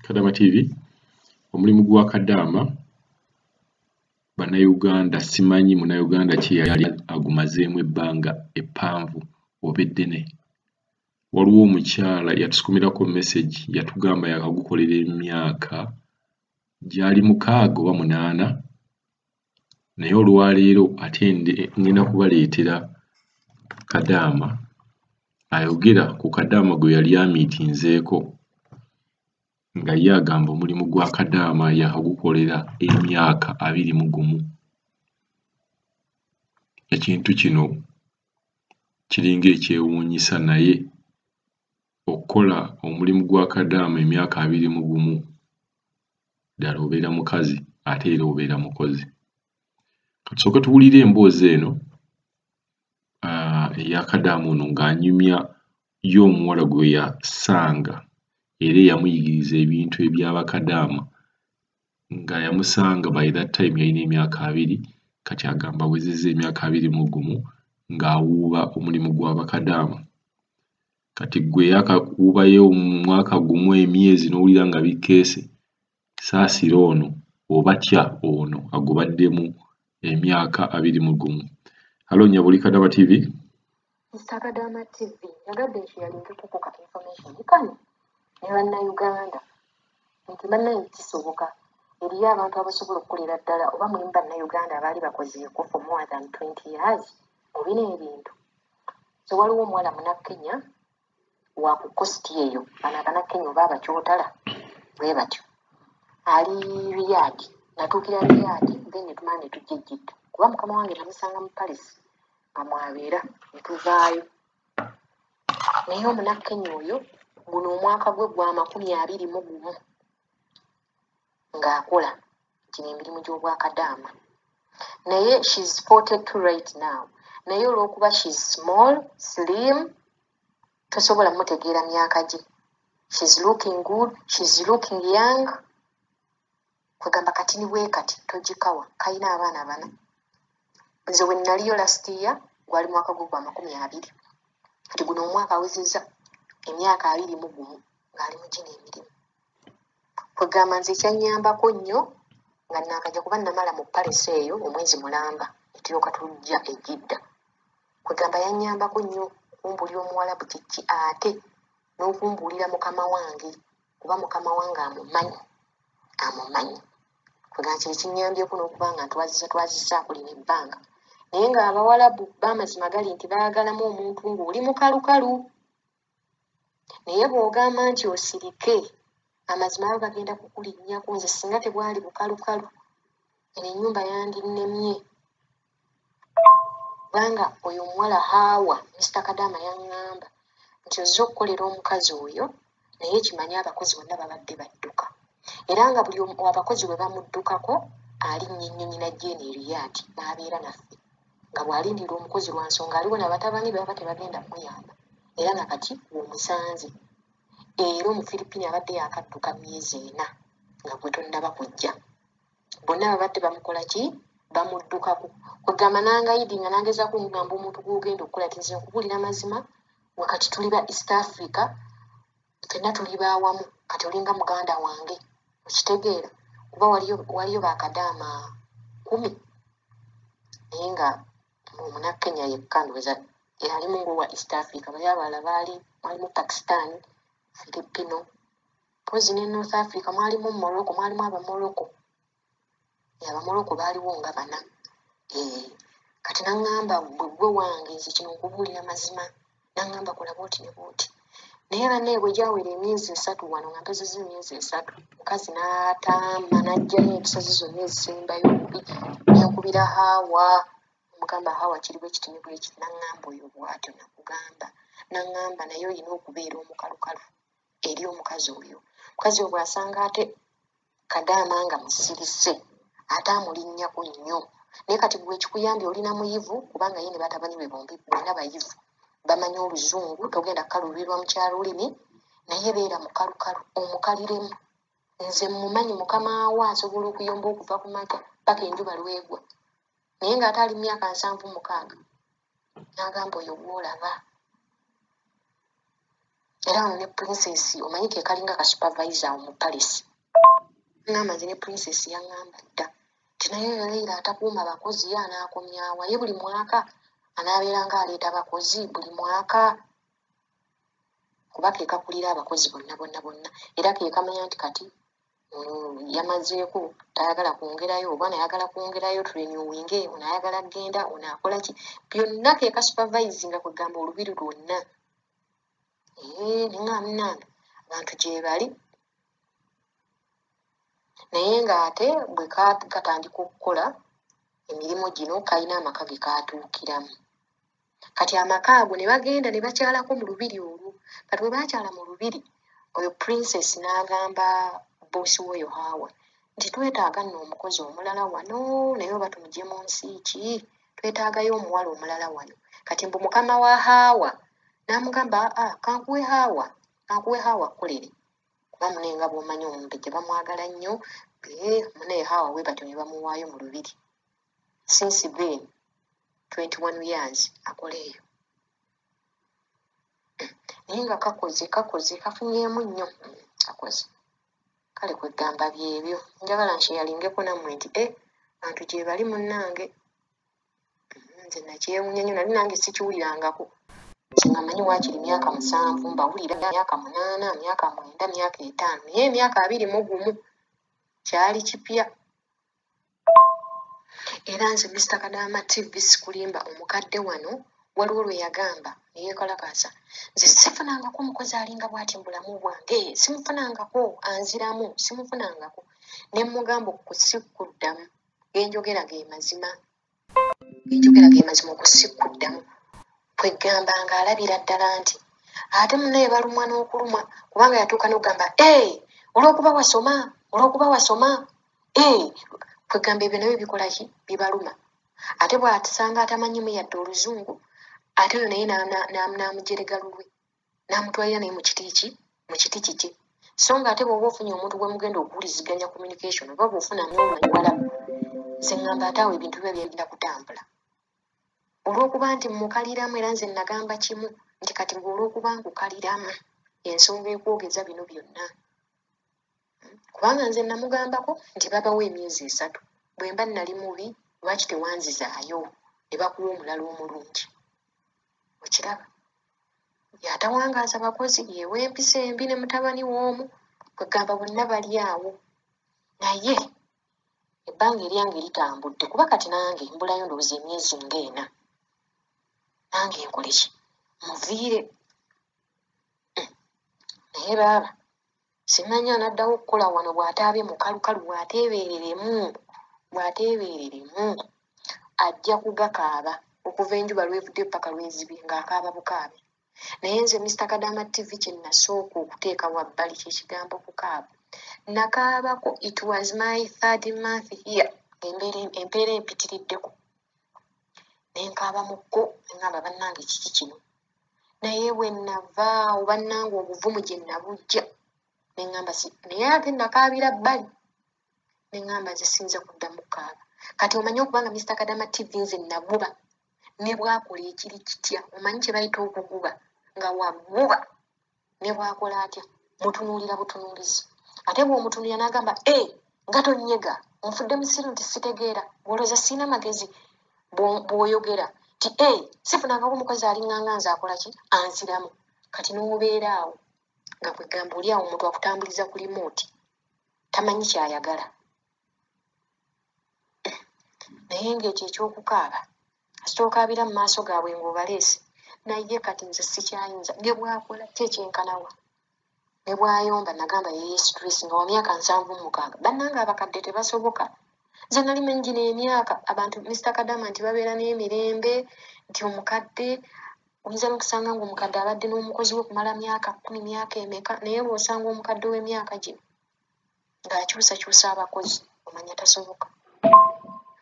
Kadama TV omulimu gwa Kadaama bannayuganda simanyi munnayuganda ki yali agumazeemu ebbanga eppanvu oba eddene. Waliwo omukyala yatusukumirako message yatugamba yakagukolera emyaka gyali 6 oba 8 naye olwaleero ate ngenda kubaleetera Kadaama ayogera ku Kadaama gwe yali amiitinzeeko nga ye agamba omulimu gwa Kadaama yakagukolera emyaka 21. Ekintu kino kiringa ekyewuunyisa naye okukola omulimu gwa Kadaama emyaka 21 ddala obeera mukazi ate era obeera mukozi. Katusooke tuwulire emboozi eno eya Kadaama ono ng'anyumya y'omuwala gwe yasanga era eyamuyigiriza ebintu eby'Abakadaama nga yamusanga by that time yalina emyaka 2 kati agamba awezezza emyaka 21 ng'awuuba omulimu gw'Abakadaama. Kati gwe yakakuubayo omwaka gumu emyezi n'owulira nga bikeese saasira ono oba tya ono agubaddemu emyaka 21. Halo Nyabuli Kadaama TV. Mr. Kadaama TV yagadde nkyeyalinkeko ka information kano ne bannayuganda nti bannaye kisoboka eriyo abantu abasobola okukolera ddala oba mulimu bannayuganda abaali bakozeeko for more than 20 years mu bino ebintu. So waliwo omuwala Munnakenya wa ku kosti eyo bano Abannakenya oba Abakyotala bwe batyo ali Riyadh natuukira Riyadh then ne tumala ne tujja Jidda kuba mukama wange namusanga mu Paris nga mwabeera ne tuvaayo naye Omunnakenya oyo guno omwaka gwe gwa 21 ng'akola gino emirimu gy'Obwakadaama naye she's 42 right now naye olw'okuba she's small slim tosobola mutegeera myaka gye. She's looking good, she's looking young. Kwegamba kati ni bwe kati togikawa kayina abaana 4. Nze we naliyo last year gwali mwaka gwe gwa 20 kati guno omwaka awezezza emyaka 21 ng'ali mu gino emirimu. Kwegamba nze kyannyambako nnyo nga naakajja kuba namala mu Paris eyo omwezi mulamba etulyoka tujja e Jidda. Kwegamba yannyambako nnyo kumbulira Omuwarabu kiki ate n'okumbulira mukama wange kuba mukama wange amumanyi. Kwegamba kye kinnyambyeko n'okuba nga twazizza kulina ebbanga naye ng'Abawarabu b'amazima gali nti baagalamu omuntu ng'oli mukalukalu naye bw'ogamba nti osirike amazima ago gagenda kukulinnyako. Nze singa tebwali bukalukalu eno ennyumba yandinnemye kubanga oyo omuwala Hawa Mr. Kadaama yaŋŋamba nti ozze okukolera omukazi oyo naye kimanye abakozi bonna babadde badduka era nga buli abakozi bwe bamuddukako alinnya ennyonyi Jane Riyadh n'abeera naffe nga bw'alindira omukozi lwa nsonga aliwo n'abatabani be baba tebagenda kumuyamba era nakati w'omusanze. Era Omufiripini abadde yakadduka myezi 4 nga gwe tonnaba kujja bonna babadde bamukola ki bamuddukako. Kwegamba nangayidi nga nangezaako okugamba omuntu gw'ogenda okukola ti nze nkubuulira mazima wakati tuli ba East Africa ffenna tuli baawamu kati olinga muganda wange okitegeera kuba waliyo Bakadaama 10 naye nga Omunnakenya yekka ndowooza yalimu ng'owa East Africa bali abalala mwalimu Pakistan Filipino pozi ne North Africa mwalimu Morocco mwalimu Abamorocco Abamorocco baaliwo nga 4. Kati naŋŋamba gwe wange nze kino nkubuulira mazima naŋŋamba kola booti ne booti naye bannaye bwe gyawera emyezi 3 wano nga mpezezza emyezi 3 mukazi n'ataama n'ajjayo entusazi zonna ezisembayo obubi nenkubira Hawa omugamba Hawa kiri bwe kiti ne bwe kiti naŋŋamba oyo bw'atyo nakugamba naŋŋamba naye olina okubeera omukalukalu eri omukazi oyo. Omukazi oyo bw'asanga ate Kadaama nga musirise ate amulinnyako nnyo naye kati gwe ekikuyambye olina muyivu kubanga ye ne batabani be bombi bonna bayivu bamanyi Oluzungu togenda kukalubirwa mu kyalulimi naye beera mukalukalu omukaliremu. Nze mumanyi mukama wa asobola okuyomba okuva ku makya paka enjuba lwegwa naye ng'ate ali myaka 76 n'agamba oyo gw'olaba era wano ne princess omanyi ke kalinga ka supervisor mu palace ngamba nze ne princess yaŋŋamba dda ti naye leera atakuuma bakozi ye anaakomyawa ye buli mwaka anaabeeranga aleeta bakozi buli mwaka kuba ke kakulira abakozi bonna era ke kamanya nti kati yamazeeko tayagala kwongerayo oba nayagala kwongerayo turenewinge onayagala kgenda onaakola ki byonna ke kasupervisinga kwegamba olubiri lwonna neŋamunana abantu gye bali naye ng'ate bwe katandika okukola emirimu gino kalina amaka ge katuukiramu kati amaka ago ne bagenda ne bakyalako mu lubiri olwo kati bwe bakyala mu lubiri oyo princess n'agamba boosi weyo Hawa nti twetaaga nno omukozi omulala wano naye oba tumugye mu nsi ki twetaagayo omuwala omulala wano kati mbu mukama wa Hawa n'amugamba kankuwe Hawa kkolere kuba munenga bw'omanyi omuntu gye bamwagala nnyo munaye Hawa we batyo ne bamuwaayo mu lubiri since then 21 years akola eyo naye nga kakoze kafunyeemu nnyo kakoze kale kwegamba byebyo njagala nkyeyalingeko nammwe nti bantu gye bali munnange nze nakyewunya nnyo nali nange sikiwulirangako nze nga manyi waakiri myaka 7 mbawulira myaka 8 myaka 9 myaka 5 naye emyaka 21 kyali kipya era nze Mr. Kadaama TV sikulimba omukadde wano waliwo lwe yagamba neyeekalakasa nze sifunangako omukozi alinga bw'ati mu bulamu bwange simufunangako anziramu simufunangako ne mugamba okusikuddamu genjogera ge mazima okusikuddamu kwegamba nga alabira ddala nti ate munaye balumwa n'okulumwa kubanga yatuuka n'okugamba olw'okuba wasoma kwegamba ebyo nabyo bikola ki bibaluma ate bw'atisanga atamanyimu yadde oluzungu ate oyo naye n'amujerega lulwe n'amutwalira naye mu kiti kiki so nga ate bw'oba ofunye omuntu gwe mugenda okuwuliziganya communication oba bw'ofunamu olwalabu nze ŋŋamba ate awo ebintu biba byagenda kutambula olw'okuba nti mukaliramu era nze nagamba kimu nti kati gwe olw'okuba nkukaliramu ensonga ekwogeza bino byonna kubanga nze namugambako nti babawo emyezi 3 bwe mba nali mubi lwaki tewanzizaayo ne bakuwa omulala omulungi okiraba yatawangaaza bakozi yeewa empisa embi ne mutabani w'omu kwegamba bonna bali awo naye ebbanga eryange litambudde kuba kati nange mbulayo ndowooza emyezi nga 4 nange nkole ki muviire naye baaba simanyi anaddawo okukola wano bw'ataabye mukalukalu bw'ateebereremu ajja kugakaaba okuva enjuba lwevudde paka lwezibye ng'akaaba bukaabe naye nze Mr. Kadaama TV kye nasooka okuteeka wabbali kyekigambo kukaaba nakaabako it was my 3rd month here empeera empitiriddeko nenkaaba mukko neŋŋamba bannange kiki kino naye bwe navaawo bannange obuvumu gye nabujja neŋŋamba naye ate nakaabira bbali neŋŋamba nze siyinza kuddamu kukaaba kati omanyi okubanga Mr. Kadaama TV nze naguba ne bwakola ekiri kitya omanyi kye bayita okuguba nga waguba ne bwakola atya mutunuulira butunuulizi ate bw'omutunuulira n'agamba nga tonyega nfudde musiru nti sitegeera bwolooza sirina magezi bw'oyogera ti sifunangako omukozi alinganga nze akola ki anziramu kati n'obeera awo nga kwegamba oli awo omuntu akutambuliza ku limooti tamanyi kyayagala naye ng'ekyo ekyokukaaba asitookaabira mu maaso gaabwe ng'obaleese naye kati nze sikyayinza ne bwakola kyekyenkanawa ne bwayomba nagamba yeye stress nga wa myaka 76 bannanga abakadde tebasoboka nze nali mengina emyaka abantu Mr. Kadaama nti babeera n'emirembe nti omukadde oyinza n'okusanga ng'omukadde abadde n'omukozi we kumala myaka 10 myaka emeka naye bw'osanga omukadde w'emyaka gino ng'akyusakyusa abakozi omanya tasoboka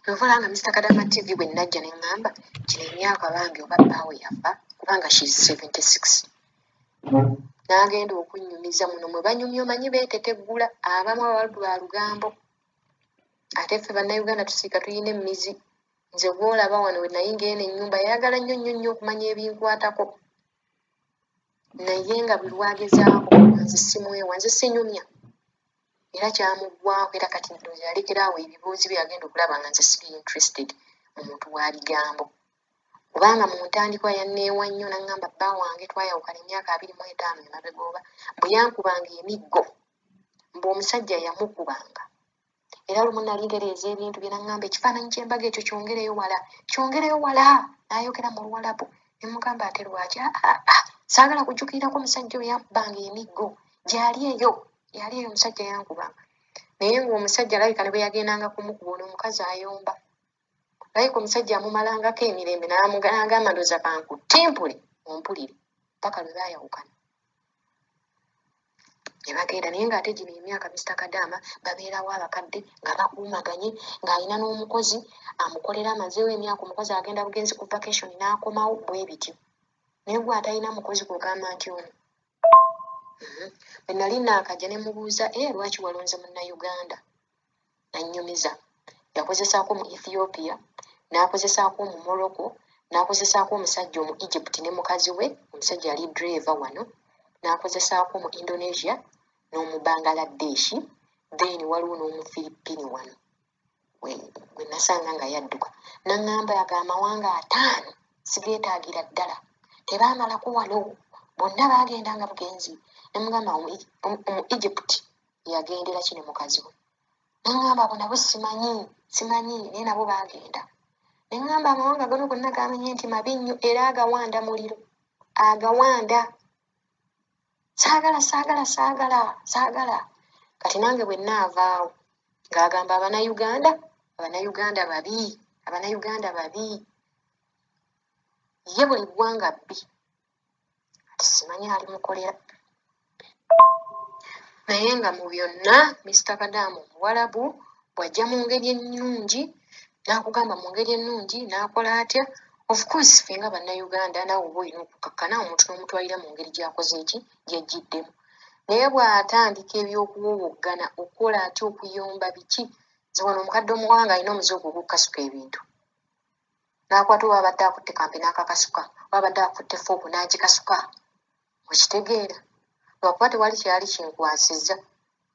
Yovala nga Mr. Kadaama TV bwe najja ne ŋŋamba kino emyaka bambi oba bbaawe yafa kubanga she's 76 n'agenda okunnyumiza muno mwe banyumya omanyi beeteteggula abamu abalwa lugambo ate ffe bannayuganda tusiika tuyina emmizi nze gw'olaba wano we nayinga eno ennyumba yayagala nnyo okumanya ebinkwatako naye nga bwe lwagezaako nze simwewa nze sinyumya era kyamugwako era kati ndowooza yalekeraawo ebibuuzi bye yagenda okulaba nga nze siri interested mu muntu wa bigambo kubanga mu ntandikwa yanneewa nnyo naŋŋamba bba wange twayawukana emyaka 25 emabega oba bwe yankubanga emiggo mbu omusajja yamukubanga era lumu nali ntereeza ebintu bye naŋŋamba ekifaananyi ky'embaga ekyo kyongereyo wala n'ayogera mu Luwalabu ne mugamba ate lwaki saagala kujjukirirako omusajja oyo yankubanga emiggo gyali eyo omusajja yankubanga naye ng'omusajja alabika ne bwe yagendanga kumukuba ono omukazi ayomba alabika omusajja amumalangako emirembe n'agamba ndooza kankutimpule ompulire paka lwe baayawukana ne bagenda naye ng'ate gino emyaka Mr. Kadaama babeerawo abakadde nga bakuumaganye ng'alina n'omukozi amukolera amazeewo emyaka omukozi agenda bugenzi ku vacation n'akomawo bwe bityo naye gwe atalina mukozi kugamba nti ono bwe nali naakajja ne mubuuza lwaki walonze munnayuganda nannyumiza yakozesaako mu Ethiopia n'akozesaako mu Morocco n'akozesaako omusajja omu Egypt ne mukazi we omusajja yali driver wano n'akozesaako mu Indonesia n'omu Bangladesh then waliwo n'omu Philippine wano gwe nasanga nga yadduka naŋŋamba ago amawanga 5 sigeetaagira ddala tebaamalako wano bonna baagendanga bugenzi ne mugamba omu Egypt yagendera kine mukazi we naŋŋamba abo nabo simanyi naye nabo baagenda ne ŋŋamba amawanga gano gonna gamenye nti mabi nnyo era agawanda muliro agawanda saagala kati nange bwe nnaavaawo ng'agamba abanayuganda babi ye buli ggwanga bbi ati simanyi alimukolera naye nga mu byonna Mr. Kadaama Omuwarabu bw'ajja mu ngeri ennungi n'akugamba mu ngeri ennungi n'akola atya of course ffe nga bannayuganda naawe oba olina okukakkana omuntu n'omutwalira mu ngeri gy'akoze eki gy'ejjiddemu naye bw'atandika ebyokuwowoggana okukola atya okuyomba biki nze wano omukadde omuwanga alina omuze ogukasuka ebintu n'akwata oba abadde akutte kampe n'akakasuka oba abadde akutte fooku n'agikasuka okitegeera lwakuba tewali kyali kinkwasizza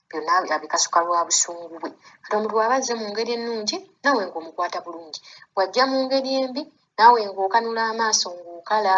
byonna abikasuka lwa busungu bwe kati omuntu bw'aba azze mu ngeri ennungi naawe ng'omukwata bulungi bw'ajja mu ngeri embi naawe ng'okanula amaaso ng'okala